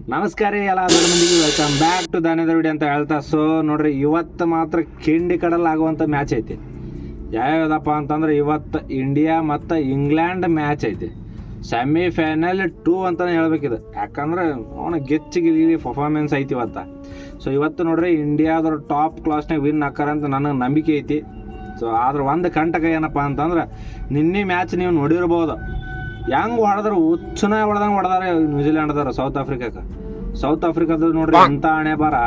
ನಮಸ್ಕಾರ ರೀ ಎಲ್ಲ ದೊಡ್ಡ ಮಂದಿಗೆ ವೆಲ್ಕಮ್ ಬ್ಯಾಕ್ ಟು ದಾನೇದ ವಿಡಿಯೋ ಅಂತ ಹೇಳ್ತಾ. ಸೊ ನೋಡ್ರಿ, ಇವತ್ತು ಮಾತ್ರ ಕಿಂಡಿ ಕಡಲ್ ಆಗುವಂಥ ಮ್ಯಾಚ್ ಐತಿ. ಯಾವ್ಯಾವುದಪ್ಪ ಅಂತಂದ್ರೆ ಇವತ್ತು ಇಂಡಿಯಾ ಮತ್ತು ಇಂಗ್ಲೆಂಡ್ ಮ್ಯಾಚ್ ಐತಿ. ಸೆಮಿಫೈನಲ್ 2 ಅಂತಲೇ ಹೇಳ್ಬೇಕಿದೆ. ಯಾಕಂದ್ರೆ ಅವನ ಗೆಚ್ಚಿಗೆ ಪರ್ಫಾರ್ಮೆನ್ಸ್ ಐತಿ ಇವತ್ತು. ಸೊ ಇವತ್ತು ನೋಡ್ರಿ, ಇಂಡಿಯಾದವ್ರು ಟಾಪ್ ಕ್ಲಾಸ್ನಾಗ ವಿನ್ ಹಾಕಾರಂತ ನನಗೆ ನಂಬಿಕೆ ಐತಿ. ಸೊ ಆದ್ರೆ ಒಂದು ಕಂಟಕ ಏನಪ್ಪ ಅಂತಂದ್ರೆ, ನಿನ್ನೆ ಮ್ಯಾಚ್ ನೀವು ನೋಡಿರ್ಬೋದು. ಹೆಂಗೆ ಹೊಡೆದ್ರೆ ಹುಚ್ಚನ ಹೊಡೆದಂಗೆ ಹೊಡೆದಾರೆ ನ್ಯೂಜಿಲ್ಯಾಂಡ್ದವ್ರು ಸೌತ್ ಆಫ್ರಿಕಾದ ನೋಡ್ರಿ. ಅಂಥ ಹಣೆ ಬಾರ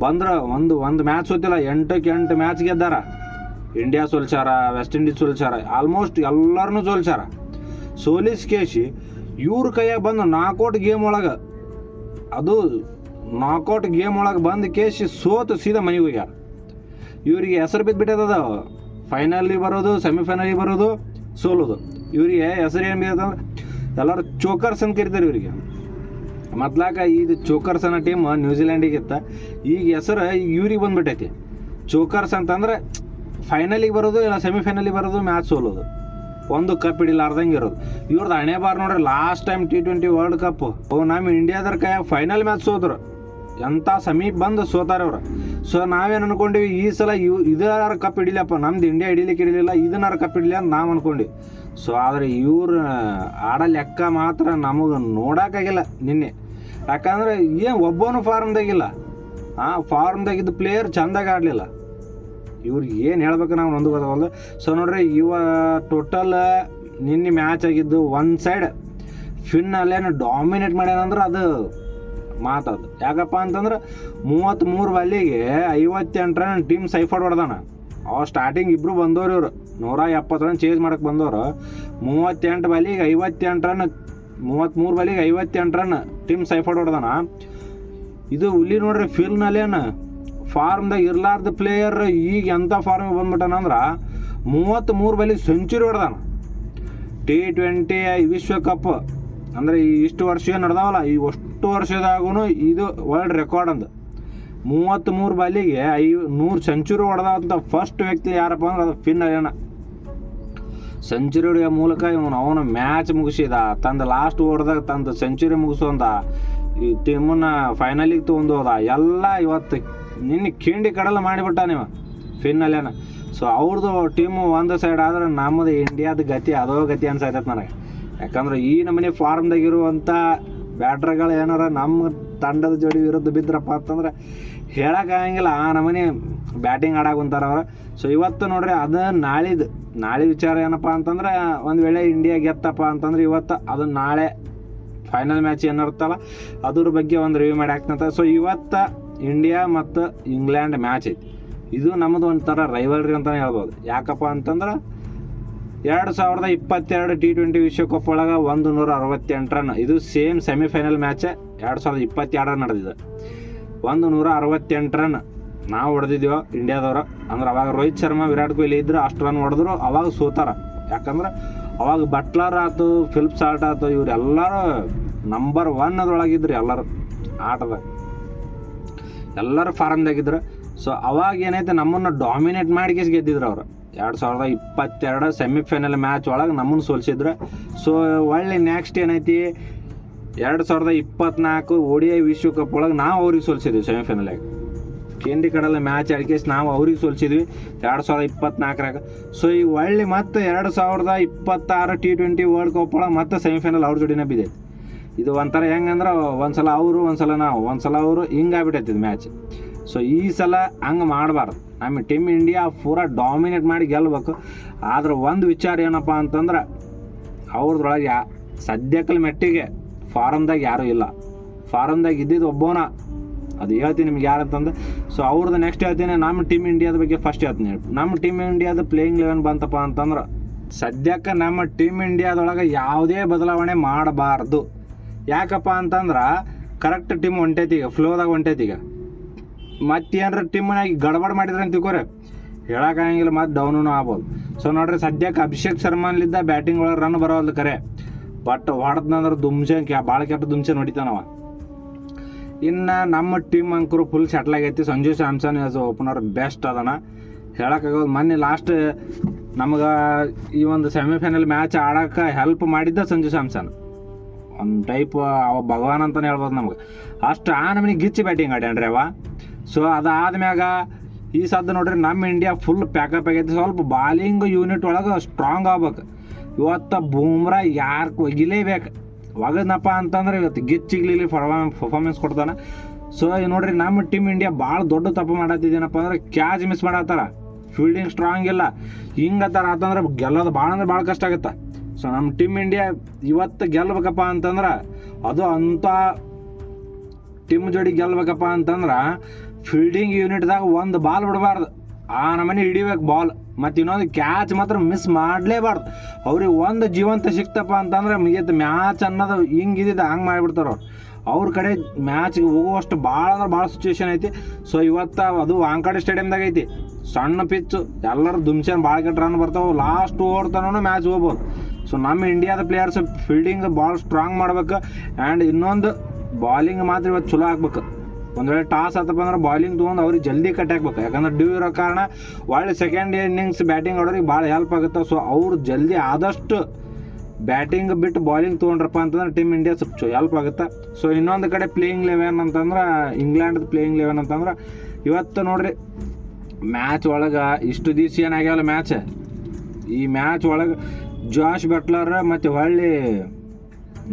ಬಂದ್ರೆ ಒಂದು ಮ್ಯಾಚ್ ಸೋತಿಲ್ಲ, 8 ಮ್ಯಾಚ್ ಗೆದ್ದಾರ. ಇಂಡಿಯಾ ಸೋಲ್ಸಾರ, ವೆಸ್ಟ್ ಇಂಡೀಸ್ ಸೋಲ್ಸಾರ, ಆಲ್ಮೋಸ್ಟ್ ಎಲ್ಲರನ್ನೂ ಸೋಲ್ಸಾರ. ಸೋಲಿಸ್ಕೇಶಿ ಇವ್ರ ಕೈಯಾಗ ಬಂದು ನಾಕೌಟ್ ಗೇಮ್ ಒಳಗೆ, ಅದು ನಾಕೌಟ್ ಗೇಮ್ ಒಳಗೆ ಬಂದು ಕೇಶಿ ಸೋತು ಸೀದಾ ಮನೆಗೆ ಹೋಗ್ಯಾರ. ಇವರಿಗೆ ಹೆಸರು ಬಿದ್ದುಬಿಟ್ಟದ, ಫೈನಲಿ ಬರೋದು, ಸೆಮಿಫೈನಲಿಗೆ ಬರೋದು, ಸೋಲೋದು. ಇವರಿಗೆ ಹೆಸರು ಏನು ಬಿದ್ದದಂದ್ರೆ ಎಲ್ಲರೂ ಚೋಕರ್ಸ್ ಅಂತ ಕರಿತಾರೆ ಇವರಿಗೆ. ಮೊದ್ಲಾಕ ಇದು ಚೋಕರ್ಸ್ ಅನ್ನೋ ಟೀಮ್ ನ್ಯೂಜಿಲ್ಯಾಂಡಿಗೆ ಇತ್ತ. ಈಗ ಹೆಸರು ಇವ್ರಿಗೆ ಬಂದ್ಬಿಟ್ಟೈತಿ ಚೋಕರ್ಸ್ ಅಂತಂದ್ರೆ ಫೈನಲಿಗೆ ಬರೋದು ಇಲ್ಲ ಸೆಮಿಫೈನಲಿಗೆ ಬರೋದು, ಮ್ಯಾಚ್ ಸೋಲೋದು, ಒಂದು ಕಪ್ ಹಿಡಿಲಾರ್ದಂಗೆ ಇರೋದು. ಇವ್ರದ್ದು ಹಣೆ ಬಾರ್ ನೋಡ್ರಿ. Last time T20 world cup ನಮ್ಮ ಇಂಡಿಯಾದ್ರ ಕೈಯಾಗ ಫೈನಲ್ ಮ್ಯಾಚ್ ಸೋದ್ರು. ಎಂಥ ಸಮೀಪ ಬಂದು ಸೋತಾರೆ ಅವ್ರು. ಸೊ ನಾವೇನು ಅನ್ಕೊಂಡಿವಿ, ಈ ಸಲ ಇದಾರ ಕಪ್ ಹಿಡಿಲಪ್ಪ, ನಮ್ದು ಇಂಡಿಯಾ ಹಿಡಿಲಿಕ್ಕೆ ಹಿಡಿಲಿಲ್ಲ, ಇದನ್ನಾರು ಕಪ್ ಹಿಡಿಲಿ ಅಂತ ನಾವು ಅನ್ಕೊಂಡ್ವಿ. ಸೊ ಆದರೆ ಇವ್ರು ಆಡೋ ಲೆಕ್ಕ ಮಾತ್ರ ನಮಗೆ ನೋಡೋಕ್ಕಾಗಿಲ್ಲ ನಿನ್ನೆ. ಯಾಕಂದ್ರೆ ಏನು ಒಬ್ಬನು ಫಾರ್ಮ್ದಾಗಿಲ್ಲ. ಫಾರ್ಮ್ದಾಗಿದ್ದ ಪ್ಲೇಯರ್ ಚೆಂದಾಗಿ ಆಡಲಿಲ್ಲ. ಇವ್ರಿಗೆ ಏನು ಹೇಳ್ಬೇಕು ನಾವು ಒಂದು ಗೊತ್ತಾಗಲ್ಲ. ಸೊ ನೋಡ್ರಿ, ಟೋಟಲ್ ನಿನ್ನೆ ಮ್ಯಾಚ್ ಆಗಿದ್ದು ಒಂದು ಸೈಡ್ ಫಿನ್ನಲ್ಲೇನು ಡಾಮಿನೇಟ್ ಮಾಡ್ಯಾನಂದ್ರೆ ಅದು ಮಾತದು. ಯಾಕಪ್ಪ ಅಂತಂದ್ರೆ 33 ಬಾಲಿಗೆ 58 ರನ್ ಟೀಮ್ ಸೈಫರ್ಡ್ ಹೊಡೆದಾನ. ಸ್ಟಾರ್ಟಿಂಗ್ ಇಬ್ಬರು ಬಂದವ್ರು, ಇವರು 170 ರನ್ ಚೇಂಜ್ ಮಾಡಕ್ಕೆ ಬಂದವರು. 38 ಬಾಲಿಗೆ 58 ರನ್, 33 ಬಾಲಿಗೆ 58 ರನ್ ಟೀಮ್ ಸೈಫರ್ಡ್ ಹೊಡೆದಾನ. ಇದು ಹುಲಿ ನೋಡ್ರಿ, ಫಿಲ್ನಲ್ಲೇನು ಫಾರ್ಮ್ದಾಗ ಇರ್ಲಾರ್ದ ಪ್ಲೇಯರ್ ಈಗ ಎಂಥ ಫಾರ್ಮಿಗೆ ಬಂದ್ಬಿಟ್ಟಾನಂದ್ರೆ 33 ಬಾಲಿಗೆ ಸೆಂಚುರಿ ಹೊಡೆದಾನ. T20 ವಿಶ್ವಕಪ್ ಅಂದರೆ ಇಷ್ಟು ವರ್ಷ ಏನು ನಡೆದಾವಲ್ಲ, ಈ ಅಷ್ಟು ವರ್ಷದಾಗೂ ಇದು ವರ್ಲ್ಡ್ ರೆಕಾರ್ಡ್ ಅಂದ. 33 ಬಾಲಿಗೆ 100 ಸೆಂಚುರಿ ಹೊಡೆದಂಥ ಫಸ್ಟ್ ವ್ಯಕ್ತಿ ಯಾರಪ್ಪ ಅಂದ್ರೆ ಅದು ಫಿನ್ ಅಲೇನ. ಸೆಂಚುರಿ ಹೊಡೆಯೋ ಮೂಲಕ ಅವನು ಮ್ಯಾಚ್ ಮುಗಿಸಿದ, ತಂದು ಲಾಸ್ಟ್ ಓವರ್ದಾಗ ತಂದು ಸೆಂಚುರಿ ಮುಗಿಸೋಂದ, ಈ ಟೀಮನ್ನ ಫೈನಲಿಗೆ ತೊಗೊಂಡೋದ. ಎಲ್ಲ ಇವತ್ತು ನಿನ್ನೆ ಕಿಂಡಿ ಕಡಲ ಮಾಡಿಬಿಟ್ಟ ನೀವು ಫಿನ್ ಅಲೇನ. ಸೊ ಅವ್ರದ್ದು ಟೀಮು ಒಂದು ಸೈಡ್ ಆದ್ರೆ ನಮ್ಮದು ಇಂಡಿಯಾದ ಗತಿ ಅದೋ ಗತಿ ಅನ್ಸೈತೈತೆ ನನಗೆ. ಯಾಕಂದ್ರೆ ಈ ನಮ್ಮನೆ ಫಾರ್ಮ್ದಾಗಿರುವಂಥ ಬ್ಯಾಟ್ರ್ಗಳು ಏನಾರ ನಮ್ಮ ತಂಡದ ಜೋಡಿ ವಿರುದ್ಧ ಬಿದ್ರಪ್ಪ ಅಂತಂದ್ರೆ ಹೇಳೋಕ್ಕಾಗಂಗಿಲ್ಲ. ಆ ನಮ್ಮನೆ ಬ್ಯಾಟಿಂಗ್ ಆಡಾಕುಂತಾರೆ ಅವ್ರು. ಸೊ ಇವತ್ತು ನೋಡ್ರಿ, ಅದು ನಾಳೆ ವಿಚಾರ ಏನಪ್ಪ ಅಂತಂದ್ರೆ, ಒಂದು ವೇಳೆ ಇಂಡಿಯಾ ಗೆತ್ತಪ್ಪ ಅಂತಂದ್ರೆ ಇವತ್ತು ಅದು ನಾಳೆ ಫೈನಲ್ ಮ್ಯಾಚ್ ಏನಿರುತ್ತಲ್ಲ ಅದ್ರ ಬಗ್ಗೆ ಒಂದು ರಿವ್ಯೂ ಮಾಡಿ ಹಾಕ್ತಂತ. ಸೊ ಇವತ್ತು ಇಂಡಿಯಾ ಮತ್ತು ಇಂಗ್ಲೆಂಡ್ ಮ್ಯಾಚ್ ಐತಿ. ಇದು ನಮ್ಮದು ಒಂಥರ ರೈವಲ್ರಿ ಅಂತಲೇ ಹೇಳ್ಬೋದು. ಯಾಕಪ್ಪ ಅಂತಂದ್ರೆ 2022 T20 ವಿಶ್ವಕಪ್ ಒಳಗೆ 168 ರನ್, ಇದು ಸೇಮ್ ಸೆಮಿಫೈನಲ್ ಮ್ಯಾಚ್ 2022 ನಡೆದಿದೆ. 168 ರನ್ ನಾವು ಹೊಡೆದಿದ್ದೀವೋ ಇಂಡಿಯಾದವರು. ಅಂದ್ರೆ ಅವಾಗ ರೋಹಿತ್ ಶರ್ಮಾ, ವಿರಾಟ್ ಕೊಹ್ಲಿ ಇದ್ರು, ಅಷ್ಟು ರನ್ ಹೊಡೆದ್ರು. ಅವಾಗ ಸೋತಾರ. ಯಾಕಂದ್ರೆ ಅವಾಗ ಬಟ್ಲರ್ ಆಯ್ತು, ಫಿಲಿಪ್ ಸಾಲ್ಟ್ ಆಯ್ತು, ಇವರೆಲ್ಲರೂ ನಂಬರ್ 1 ಅದ್ರೊಳಗಿದ್ರು. ಎಲ್ಲರೂ ಆಟದಾಗ ಎಲ್ಲರೂ ಫಾರ್ಮ್ದಾಗಿದ್ರು. ಸೊ ಅವಾಗ ಏನೈತೆ, ನಮ್ಮನ್ನು ಡಾಮಿನೇಟ್ ಮಾಡಿ ಗೆದ್ದಿದ್ರು ಅವರು. 2022 ಸೆಮಿಫೈನಲ್ ಮ್ಯಾಚ್ ಒಳಗೆ ನಮ್ಮನ್ನು ಸೋಲಿಸಿದ್ರು. ಸೊ ಒಳ್ಳೆ ನೆಕ್ಸ್ಟ್ ಏನೈತಿ, 2024 ODI ವಿಶ್ವಕಪ್ ಒಳಗೆ ನಾವು ಅವ್ರಿಗೆ ಸೋಲಿಸಿದ್ವಿ ಸೆಮಿಫೈನಲಾಗ. ಕಿಂಡಿ ಕಡಲ ಮ್ಯಾಚ್ ಆಡ್ಕೇಸಿ ನಾವು ಅವ್ರಿಗೆ ಸೋಲಿಸಿದ್ವಿ 2024ರಾಗ. ಸೊ ಈ ಒಳ್ಳೆ ಮತ್ತೆ 2026 T20 ವರ್ಲ್ಡ್ ಕಪ್ ಒಳಗೆ ಮತ್ತೆ ಸೆಮಿಫೈನಲ್ ಅವ್ರ ಜೋಡಿನೇ ಬಿದ್ದೈತಿ. ಇದು ಒಂಥರ ಹೆಂಗಂದ್ರೆ, ಒಂದ್ಸಲ ಅವರು ಒಂದ್ಸಲ ನಾವು, ಒಂದ್ಸಲ ಅವರು ಹಿಂಗಾಗ್ಬಿಟ್ಟೈತಿ ಮ್ಯಾಚ್. ಸೊ ಈ ಸಲ ಹಂಗೆ ಮಾಡಬಾರ್ದು. ನಮ್ಮ ಟೀಮ್ ಇಂಡಿಯಾ ಪೂರಾ ಡಾಮಿನೇಟ್ ಮಾಡಿ ಗೆಲ್ಲಬೇಕು. ಆದ್ರೆ ಒಂದು ವಿಚಾರ ಏನಪ್ಪ ಅಂತಂದ್ರೆ, ಅವ್ರದ್ರೊಳಗೆ ಸದ್ಯಕ್ಕಲ್ಲಿ ಮೆಟ್ಟಿಗೆ ಫಾರಮ್ದಾಗ ಯಾರೂ ಇಲ್ಲ. ಫಾರಮ್ದಾಗ ಇದ್ದಿದ್ದು ಒಬ್ಬನ, ಅದು ಹೇಳ್ತೀನಿ ನಿಮ್ಗೆ ಯಾರಂತಂದ್ರೆ. ಸೊ ಅವ್ರದ್ದು ನೆಕ್ಸ್ಟ್ ಹೇಳ್ತೀನಿ. ನಮ್ಮ ಟೀಮ್ ಇಂಡಿಯಾದ ಬಗ್ಗೆ ಫಸ್ಟ್ ಹೇಳ್ತೀನಿ. ನಮ್ಮ ಟೀಮ್ ಇಂಡಿಯಾದ ಪ್ಲೇಯಿಂಗ್ 11 ಬಂತಪ್ಪ ಅಂತಂದ್ರೆ, ಸದ್ಯಕ್ಕೆ ನಮ್ಮ ಟೀಮ್ ಇಂಡಿಯಾದೊಳಗೆ ಯಾವುದೇ ಬದಲಾವಣೆ ಮಾಡಬಾರ್ದು. ಯಾಕಪ್ಪ ಅಂತಂದ್ರೆ ಕರೆಕ್ಟ್ ಟೀಮ್ ಹೊಂಟೈತಿ, ಈಗ ಫ್ಲೋದಾಗ ಹೊಂಟೈತಿ. ಈಗ ಮತ್ತೇನಾರ ಟೀಮ್ನಾಗ ಗಡ್ಬಡ್ ಮಾಡಿದ್ರೆ ಅಂತ ತಿಳ್ಕೊರೆ ಹೇಳೋಕ್ಕಾಗಂಗಿಲ್ಲ, ಮತ್ತು ಡೌನು ಆಗ್ಬೋದು. ಸೊ ನೋಡ್ರಿ, ಸದ್ಯಕ್ಕೆ ಅಭಿಷೇಕ್ ಶರ್ಮಾಲಿದ್ದ ಬ್ಯಾಟಿಂಗ್ ಒಳಗೆ ರನ್ ಬರೋದು ಕರೆ, ಬಟ್ ಹೊಡೆದ್ನಂದ್ರೆ ದುಮ್ಸೆ ಭಾಳ ಕೆಟ್ಟ ದುಮ್ಸೆ ನೋಡಿತಾನವ. ಇನ್ನು ನಮ್ಮ ಟೀಮ್ ಅಂಕರು ಫುಲ್ ಸೆಟ್ಲ್ ಆಗೈತಿ. Sanju Samson as opener best ಅದನ, ಹೇಳೋಕ್ಕಾಗೋದು. ಮೊನ್ನೆ ಲಾಸ್ಟ್ ನಮಗೆ ಈ ಒಂದು ಸೆಮಿಫೈನಲ್ ಮ್ಯಾಚ್ ಆಡೋಕ್ಕೆ ಹೆಲ್ಪ್ ಮಾಡಿದ್ದ ಸಂಜು ಸ್ಯಾಮ್ಸನ್. ಒಂದು ಟೈಪ್ ಅವ ಭಗವಾನ್ ಅಂತಲೇ ಹೇಳ್ಬೋದು ನಮ್ಗೆ. ಅಷ್ಟು ಆ ನಮಗೆ ಗಿಚ್ಚಿ ಬ್ಯಾಟಿಂಗ್ ಆಡ್ಯಾನ್ರಿ ಅವ. ಸೊ ಅದಾದ್ಮ್ಯಾಗ ಈ ಸದ್ದು ನೋಡ್ರಿ ನಮ್ಮ ಇಂಡಿಯಾ ಫುಲ್ ಪ್ಯಾಕಪ್ ಆಗೈತಿ. ಸ್ವಲ್ಪ ಬಾಲಿಂಗ್ ಯೂನಿಟ್ ಒಳಗೆ ಸ್ಟ್ರಾಂಗ್ ಆಗ್ಬೇಕು. ಇವತ್ತು ಬೂಮ್ರಾ ಯಾರು ಒಗಿಲೇಬೇಕು. ಒಗದ್ನಪ್ಪ ಅಂತಂದ್ರೆ ಇವತ್ತು ಗಿಚ್ಚಿಗ್ಲಿ ಪರ್ಫಾರ್ಮೆನ್ಸ್ ಕೊಡ್ತಾನೆ. ಸೊ ನೋಡ್ರಿ ನಮ್ಮ ಟೀಮ್ ಇಂಡಿಯಾ ಭಾಳ ದೊಡ್ಡ ತಪ್ಪು ಮಾಡತ್ತಿದ್ದೇನಪ್ಪ ಅಂದ್ರೆ ಕ್ಯಾಚ್ ಮಿಸ್ ಮಾಡತ್ತಾರ, ಫೀಲ್ಡಿಂಗ್ ಸ್ಟ್ರಾಂಗ್ ಇಲ್ಲ. ಹಿಂಗತ್ತಾರ ಆತಂದ್ರೆ ಗೆಲ್ಲೋದು ಭಾಳ ಅಂದ್ರೆ ಭಾಳ ಕಷ್ಟ ಆಗುತ್ತೆ. ಸೊ ನಮ್ಮ ಟೀಮ್ ಇಂಡಿಯಾ ಇವತ್ತು ಗೆಲ್ಬೇಕಪ್ಪ ಅಂತಂದ್ರೆ ಅದು ಅಂಥ ಟೀಮ್ ಜೋಡಿ ಗೆಲ್ಬೇಕಪ್ಪ ಅಂತಂದ್ರೆ ಫೀಲ್ಡಿಂಗ್ ಯೂನಿಟ್ದಾಗ ಒಂದು ಬಾಲ್ ಬಿಡಬಾರ್ದು, ಆ ನಮನೆ ಹಿಡಿಬೇಕು ಬಾಲ್. ಮತ್ತು ಇನ್ನೊಂದು ಕ್ಯಾಚ್ ಮಾತ್ರ ಮಿಸ್ ಮಾಡಲೇಬಾರ್ದು. ಅವ್ರಿಗೆ ಒಂದು ಜೀವಂತ ಸಿಕ್ತಪ್ಪ ಅಂತಂದ್ರೆ ಮುಗಿಯುತ್ತೆ ಮ್ಯಾಚ್ ಅನ್ನೋದು. ಹಿಂಗಿದ್ದಿದ್ದು ಹಂಗೆ ಮಾಡಿಬಿಡ್ತಾರೆ ಅವ್ರ ಕಡೆ ಮ್ಯಾಚ್ಗೆ ಹೋಗುವಷ್ಟು ಭಾಳ ಅಂದ್ರೆ ಭಾಳ ಸಿಚುವೇಶನ್ ಐತಿ. ಸೊ ಇವತ್ತು ಅದು ವಾಂಖೇಡೆ ಸ್ಟೇಡಿಯಮ್ದಾಗ ಐತಿ, ಸಣ್ಣ ಪಿಚ್ಚು, ಎಲ್ಲರೂ ದುಮ್ಸೇನ್ ಭಾಳ ಕೆಟ್ಟ ರನ್ ಬರ್ತಾವೆ. ಲಾಸ್ಟ್ ಓವರ್ ತನೂ ಮ್ಯಾಚ್ ಹೋಗ್ಬೋದು. ಸೊ ನಮ್ಮ ಇಂಡಿಯಾದ ಪ್ಲೇಯರ್ಸ್ ಫೀಲ್ಡಿಂಗ್ ಭಾಳ ಸ್ಟ್ರಾಂಗ್ ಮಾಡ್ಬೇಕು. ಆ್ಯಂಡ್ ಇನ್ನೊಂದು ಬಾಲಿಂಗ್ ಮಾತ್ರ ಇವತ್ತು ಚಲೋ ಆಗ್ಬೇಕು. ಒಂದು ವೇಳೆ ಟಾಸ್ ಆತಪ್ಪ ಅಂದ್ರೆ ಬಾಲಿಂಗ್ ತೊಗೊಂಡು ಅವ್ರಿಗೆ ಜಲ್ದಿ ಕಟ್ ಹಾಕ್ಬೇಕು. ಯಾಕಂದ್ರೆ ಡ್ಯೂ ಇರೋ ಕಾರಣ ಒಳ್ಳೆ ಸೆಕೆಂಡ್ ಇನ್ನಿಂಗ್ಸ್ ಬ್ಯಾಟಿಂಗ್ ಆಡೋರಿಗೆ ಭಾಳ ಹೆಲ್ಪ್ ಆಗುತ್ತೆ. ಸೊ ಅವ್ರು ಜಲ್ದಿ ಆದಷ್ಟು ಬ್ಯಾಟಿಂಗ್ ಬಿಟ್ಟು ಬಾಲಿಂಗ್ ತೊಗೊಂಡ್ರಪ್ಪ ಅಂತಂದ್ರೆ ಟೀಮ್ ಇಂಡಿಯಾ ಸ್ವಲ್ಪ ಹೆಲ್ಪ್ ಆಗುತ್ತೆ. ಸೊ ಇನ್ನೊಂದು ಕಡೆ ಪ್ಲೇಯಿಂಗ್ ಲೆವೆನ್ ಅಂತಂದ್ರೆ ಇಂಗ್ಲೆಂಡ್ದು ಪ್ಲೇಯಿಂಗ್ ಲೆವೆನ್ ಅಂತಂದ್ರೆ ಇವತ್ತು ನೋಡ್ರಿ ಮ್ಯಾಚ್ ಒಳಗೆ ಇಷ್ಟು ದಿವಸ ಏನಾಗ್ಯಾವಲ್ಲ ಮ್ಯಾಚ್, ಈ ಮ್ಯಾಚ್ ಒಳಗೆ ಜಾಶ್ ಬಟ್ಲರ್ ಮತ್ತು ಹೊಳ್ಳಿ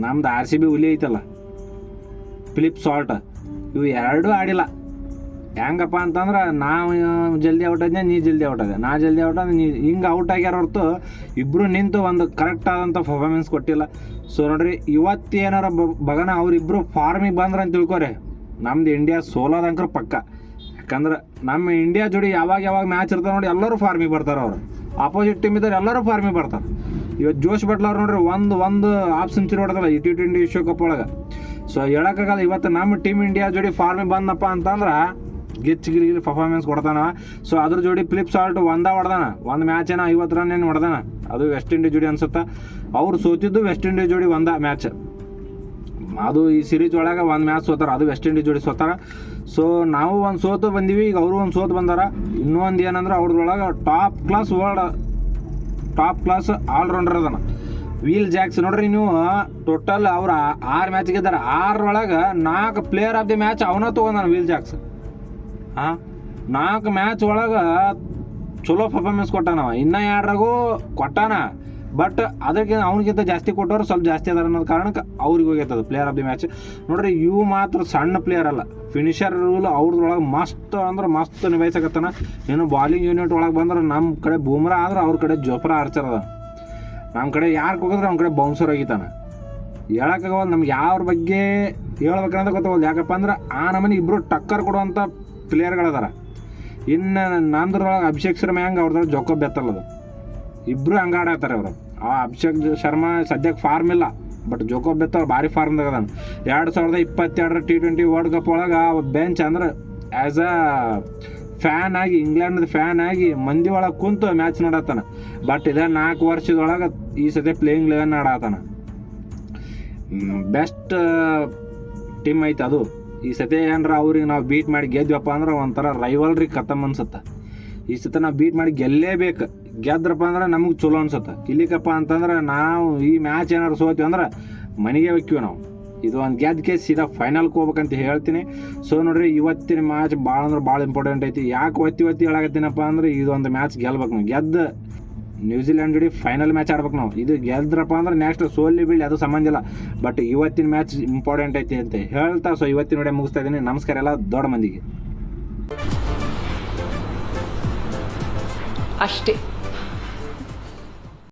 ನಮ್ದು RCB ಹುಲಿ ಐತಲ್ಲ ಫಿಲಿಪ್ ಸಾಲ್ಟ್, ಇವು ಎರಡೂ ಆಡಿಲ್ಲ. ಹೆಂಗಪ್ಪ ಅಂತಂದ್ರೆ ನಾವು ಜಲ್ದಿ ಔಟ್ ಆದ್ನೆ, ನೀ ಜಲ್ದಿ ಔಟ್ ಆದೆ, ನಾ ಜಲ್ದಿ ಔಟ್ ಆದ, ನೀ ಹಿಂಗೆ ಔಟ್ ಆಗ್ಯಾರ ಹೊರತು ಇಬ್ಬರು ನಿಂತು ಒಂದು ಕರೆಕ್ಟ್ ಆದಂಥ ಪರ್ಫಾರ್ಮೆನ್ಸ್ ಕೊಟ್ಟಿಲ್ಲ. ಸೊ ನೋಡ್ರಿ ಇವತ್ತು ಏನಾರ ಬಗನ ಅವರಿಬ್ಬರು ಫಾರ್ಮಿಗೆ ಬಂದ್ರೆ ಅಂತ ತಿಳ್ಕೊರಿ ನಮ್ದು ಇಂಡಿಯಾ ಸೋಲೋದಂಕ್ರ ಪಕ್ಕ. ಯಾಕಂದ್ರೆ ನಮ್ಮ ಇಂಡಿಯಾ ಜೋಡಿ ಯಾವಾಗ ಮ್ಯಾಚ್ ಇರ್ತಾರೆ ನೋಡಿ ಎಲ್ಲರೂ ಫಾರ್ಮಿಗೆ ಬರ್ತಾರೆ. ಅವರು ಆಪೋಸಿಟ್ ಟೀಮ್ ಇದ್ದಾರೆ ಎಲ್ಲರೂ ಫಾರ್ಮಿಗೆ ಬರ್ತಾರೆ. ಇವತ್ತು ಜೋಶ್ ಬಟ್ಲರ್ ನೋಡ್ರಿ ಒಂದು ಹಾಫ್ ಸೆಂಚುರಿ ಹೊಡೆದಲ್ಲ ಈ T20 ವಿಶ್ವಕಪ್ ಒಳಗೆ. ಸೊ ಹೇಳೋಕ್ಕಾಗಲ್ಲ ಇವತ್ತು ನಮ್ಮ ಟೀಮ್ ಇಂಡಿಯಾ ಜೋಡಿ ಫಾರ್ಮಿಗೆ ಬಂದಪ್ಪ ಅಂತಂದ್ರೆ ಗಿಚ್ಚಿ ಪರ್ಫಾರ್ಮೆನ್ಸ್ ಕೊಡ್ತಾನ. ಸೊ ಅದ್ರ ಜೋಡಿ ಫಿಲಿಪ್ ಸಾಲ್ಟ್ ಹೊಡೆದಾನ, ಒಂದು ಮ್ಯಾಚ್ ಏನೋ 50 ರನ್ ಏನು ಹೊಡೆದಾನ. ಅದು ವೆಸ್ಟ್ ಇಂಡೀಸ್ ಜೋಡಿ ಅನ್ಸುತ್ತೆ. ಅವ್ರು ಸೋತಿದ್ದು ವೆಸ್ಟ್ ಇಂಡೀಸ್ ಜೋಡಿ ಮ್ಯಾಚ್. ಅದು ಈ ಸಿರೀಸ್ ಒಳಗೆ ಒಂದು ಮ್ಯಾಚ್ ಸೋತಾರ, ಅದು ವೆಸ್ಟ್ ಇಂಡೀಸ್ ಜೋಡಿ ಸೋತಾರ. ಸೊ ನಾವು ಒಂದು ಸೋತು ಬಂದೀವಿ, ಈಗ ಅವರು ಒಂದು ಸೋತು ಬಂದಾರ. ಇನ್ನೊಂದು ಏನಂದ್ರೆ ಅವ್ರದೊಳಗೆ ಟಾಪ್ ಕ್ಲಾಸ್ ಆಲ್ರೌಂಡರ್ ಅದನ ವೀಲ್ ಜಾಕ್ಸ್. ನೋಡ್ರಿ ನೀವು ಟೋಟಲ್ ಅವ್ರು 6 ಮ್ಯಾಚ್ ಗೆದ್ದಾರ, 6 ಒಳಗೆ 4 ಪ್ಲೇಯರ್ ಆಫ್ ದಿ ಮ್ಯಾಚ್ ಅವನ ತೊಗೊಂಡಾನ ವೀಲ್ ಜಾಕ್ಸ್. 4 ಮ್ಯಾಚ್ ಒಳಗೆ ಚಲೋ ಪರ್ಫಾರ್ಮೆನ್ಸ್ ಕೊಟ್ಟಾನವ. ಇನ್ನೂ 2ರಾಗೂ ಕೊಟ್ಟಾನ, ಬಟ್ ಅದಕ್ಕೆ ಅವ್ನಿಗಿಂತ ಜಾಸ್ತಿ ಕೊಟ್ಟವ್ರು ಸ್ವಲ್ಪ ಜಾಸ್ತಿ ಅದಾರ ಅನ್ನೋದು ಕಾರಣಕ್ಕೆ ಅವ್ರಿಗೆ ಹೋಗೈತದ ಪ್ಲೇಯರ್ ಆಫ್ ದಿ ಮ್ಯಾಚ್. ನೋಡ್ರಿ ಇವು ಮಾತ್ರ ಸಣ್ಣ ಪ್ಲೇಯರ್ ಅಲ್ಲ, ಫಿನಿಷರ್ ರೂಲ್ ಅವ್ರದೊಳಗೆ ಮಸ್ತ್ ಅಂದ್ರೆ ಮಸ್ತ್ ನಿಭಾಯಿಸಕತ್ತಾನ. ಇನ್ನು ಬಾಲಿಂಗ್ ಯೂನಿಟ್ ಒಳಗೆ ಬಂದ್ರೆ ನಮ್ಮ ಕಡೆ ಬೂಮ್ರಾ ಆದ್ರೆ ಅವ್ರ ಕಡೆ ಜೋಫ್ರಾ ಆರ್ಚರ್ ಅದ. ನಮ್ಮ ಕಡೆ ಯಾರು ಹೋಗಿದ್ರೆ ನಮ್ಮ ಕಡೆ ಬೌನ್ಸರ್ ಹೋಗಿತಾನೆ. ಹೇಳೋಕ್ಕಾಗಲ್ಲ ನಮ್ಗೆ ಯಾವ್ರ ಬಗ್ಗೆ ಹೇಳ್ಬೇಕಂತ ಗೊತ್ತಾಗೋದು. ಯಾಕಪ್ಪ ಅಂದ್ರೆ ಆ ನಮ್ಮನೆ ಇಬ್ಬರು ಟಕ್ಕರ್ ಕೊಡುವಂಥ ಪ್ಲೇಯರ್ಗಳದಾರ. ಇನ್ನು ನಮ್ದ್ರೊಳಗೆ ಅಭಿಷೇಕ್ ಶರ್ಮಾ ಹೆಂಗೆ ಅವ್ರದ್ರೊಳಗೆ ಜೋಕೋಬ್ ಬೆತ್ತಲ್ಲದು, ಇಬ್ಬರು ಹಂಗೆ ಆಡಾತಾರೆ ಅವರು. ಆ ಅಭಿಷೇಕ್ ಶರ್ಮಾ ಸದ್ಯಕ್ಕೆ ಫಾರ್ಮ್ ಇಲ್ಲ, ಬಟ್ ಜೋಕೋಬ್ ಬೆತ್ತ ಭಾರಿ ಫಾರ್ಮ್ದಾಗ ಅದಾನ. 2022 T20 ವರ್ಲ್ಡ್ ಕಪ್ ಒಳಗೆ ಬೆಂಚ್ ಅಂದ್ರೆ ಆ್ಯಸ್ ಅ ಫ್ಯಾನ್ ಆಗಿ, ಇಂಗ್ಲೆಂಡ್ ಫ್ಯಾನ್ ಆಗಿ ಮಂದಿ ಒಳಗೆ ಕುಂತು ಮ್ಯಾಚ್ ನೋಡತ್ತಾನ. ಬಟ್ ಇದೇ 4 ವರ್ಷದೊಳಗೆ ಈ ಸತಿ ಪ್ಲೇಯಿಂಗ್ 11 ಆಡತ್ತಾನ. ಬೆಸ್ಟ್ ಟೀಮ್ ಐತೆ ಅದು. ಈ ಸತಿ ಏನಾರ ಅವ್ರಿಗೆ ನಾವು ಬೀಟ್ ಮಾಡಿ ಗೆದ್ವಪ್ಪ ಅಂದ್ರೆ ಒಂಥರ ರೈವಲ್ರಿ ಖತಮ್ ಅನ್ಸುತ್ತೆ. ಈ ಸತಿ ನಾವು ಬೀಟ್ ಮಾಡಿ ಗೆಲ್ಲೇಬೇಕು. ಗೆದ್ರಪ್ಪ ಅಂದ್ರೆ ನಮಗೆ ಚಲೋ ಅನ್ಸುತ್ತೆ. ಇಲ್ಲಿಕಪ್ಪ ಅಂತಂದ್ರೆ ನಾವು ಈ ಮ್ಯಾಚ್ ಏನಾರು ಸೋತೀವಿ ಅಂದ್ರೆ ಮನೆಗೆ ಹೋಗ್ತೀವಿ ನಾವು. ಇದು ಒಂದು ಗೆದ್ದ ಸೀದಾ ಫೈನಲ್ಗೆ ಹೋಗ್ಬೇಕಂತ ಹೇಳ್ತೀನಿ. ಸೊ ನೋಡ್ರಿ ಇವತ್ತಿನ ಮ್ಯಾಚ್ ಭಾಳ ಅಂದ್ರೆ ಭಾಳ ಇಂಪಾರ್ಟೆಂಟ್ ಐತಿ. ಯಾಕೆ ಒತ್ತಿ ಹೇಳಕತ್ತೀನಪ್ಪ ಅಂದ್ರೆ ಇದೊಂದು ಮ್ಯಾಚ್ ಗೆಲ್ಬೇಕು ನಾವು. ಗೆದ್ದು ನ್ಯೂಜಿಲೆಂಡ್ ಜೋಡಿ ಫೈನಲ್ ಮ್ಯಾಚ್ ಆಡ್ಬೇಕು ನಾವು. ಇದು ಗೆದ್ರಪ್ಪ ಅಂದ್ರೆ ನೆಕ್ಸ್ಟ್ ಸೋಲಿ ಬೀಳಿ ಅದು ಸಂಬಂಧ ಇಲ್ಲ, ಬಟ್ ಇವತ್ತಿನ ಮ್ಯಾಚ್ ಇಂಪಾರ್ಟೆಂಟ್ ಐತಿ ಅಂತ ಹೇಳ್ತಾ ಸೊ ಇವತ್ತಿನ ವಿಡಿಯೋ ಮುಗಿಸ್ತಾ ಇದ್ದೀನಿ. ನಮಸ್ಕಾರ ಎಲ್ಲ ದೊಡ್ಡ ಮಂದಿಗೆ. ಅಷ್ಟೇ.